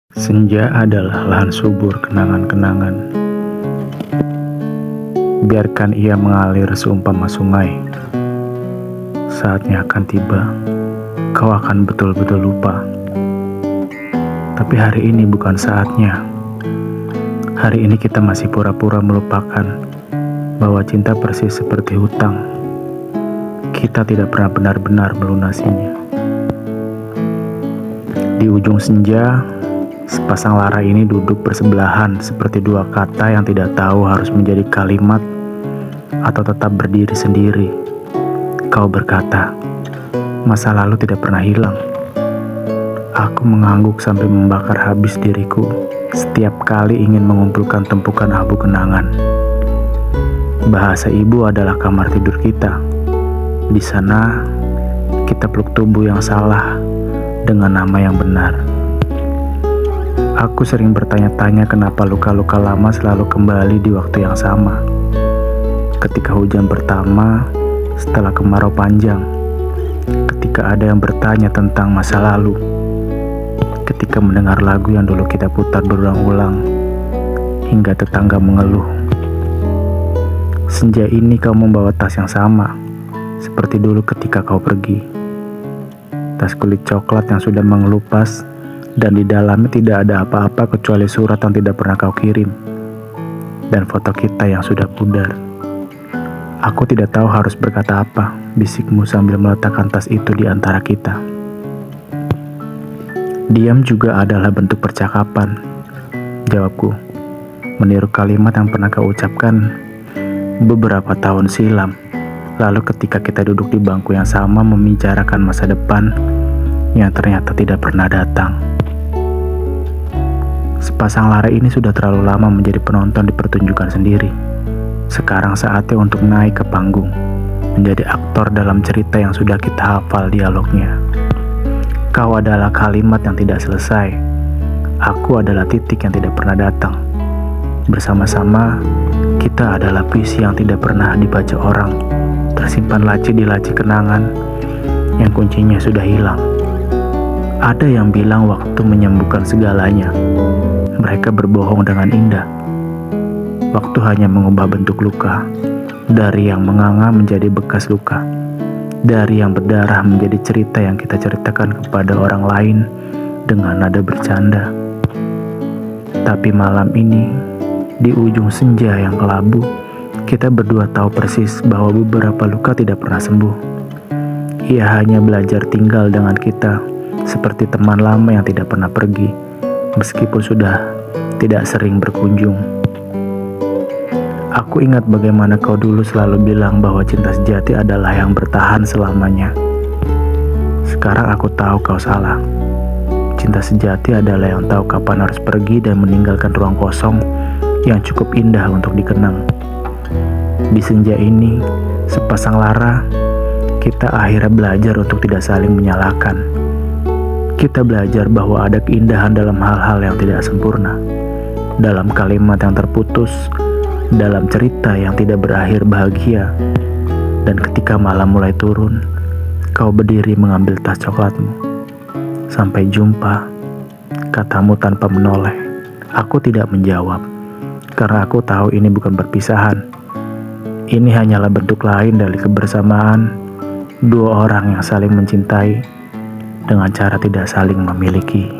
Senja adalah lahan subur kenangan-kenangan. Biarkan ia mengalir seumpama sungai. Saatnya akan tiba, kau akan betul-betul lupa. Tapi hari ini bukan saatnya. Hari ini kita masih pura-pura melupakan bahwa cinta persis seperti hutang. Kita tidak pernah benar-benar melunasinya. Di ujung senja, sepasang lara ini duduk bersebelahan seperti dua kata yang tidak tahu harus menjadi kalimat atau tetap berdiri sendiri. Kau berkata, masa lalu tidak pernah hilang. Aku mengangguk sampai membakar habis diriku setiap kali ingin mengumpulkan tumpukan abu kenangan. Bahasa ibu adalah kamar tidur kita. Di sana, kita peluk tubuh yang salah dengan nama yang benar. Aku sering bertanya-tanya kenapa luka-luka lama selalu kembali di waktu yang sama. Ketika hujan pertama, setelah kemarau panjang. Ketika ada yang bertanya tentang masa lalu. Ketika mendengar lagu yang dulu kita putar berulang-ulang. Hingga tetangga mengeluh. Senja ini kau membawa tas yang sama, seperti dulu ketika kau pergi. Tas kulit coklat yang sudah mengelupas, dan di dalamnya tidak ada apa-apa kecuali surat yang tidak pernah kau kirim, dan foto kita yang sudah pudar. Aku tidak tahu harus berkata apa, bisikmu sambil meletakkan tas itu di antara kita. Diam juga adalah bentuk percakapan, jawabku, meniru kalimat yang pernah kau ucapkan beberapa tahun silam. Lalu ketika kita duduk di bangku yang sama membicarakan masa depan yang ternyata tidak pernah datang. Sepasang lara ini sudah terlalu lama menjadi penonton di pertunjukan sendiri. Sekarang saatnya untuk naik ke panggung, menjadi aktor dalam cerita yang sudah kita hafal dialognya. Kau adalah kalimat yang tidak selesai. Aku adalah titik yang tidak pernah datang. Bersama-sama, kita adalah puisi yang tidak pernah dibaca orang. Tersimpan laci di laci kenangan yang kuncinya sudah hilang. Ada yang bilang waktu menyembuhkan segalanya. Mereka berbohong dengan indah. Waktu hanya mengubah bentuk luka, dari yang menganga menjadi bekas luka, dari yang berdarah menjadi cerita yang kita ceritakan kepada orang lain dengan nada bercanda. Tapi malam ini, di ujung senja yang kelabu, kita berdua tahu persis bahwa beberapa luka tidak pernah sembuh. Ia hanya belajar tinggal dengan kita, seperti teman lama yang tidak pernah pergi, meskipun sudah tidak sering berkunjung. Aku ingat bagaimana kau dulu selalu bilang bahwa cinta sejati adalah yang bertahan selamanya. Sekarang aku tahu kau salah. Cinta sejati adalah yang tahu kapan harus pergi dan meninggalkan ruang kosong yang cukup indah untuk dikenang. Di senja ini, sepasang lara, kita akhirnya belajar untuk tidak saling menyalahkan. Kita belajar bahwa ada keindahan dalam hal-hal yang tidak sempurna, dalam kalimat yang terputus, dalam cerita yang tidak berakhir bahagia. Dan ketika malam mulai turun, kau berdiri mengambil tas coklatmu. Sampai jumpa, katamu tanpa menoleh. Aku tidak menjawab, karena aku tahu ini bukan perpisahan. Ini hanyalah bentuk lain dari kebersamaan dua orang yang saling mencintai dengan cara tidak saling memiliki.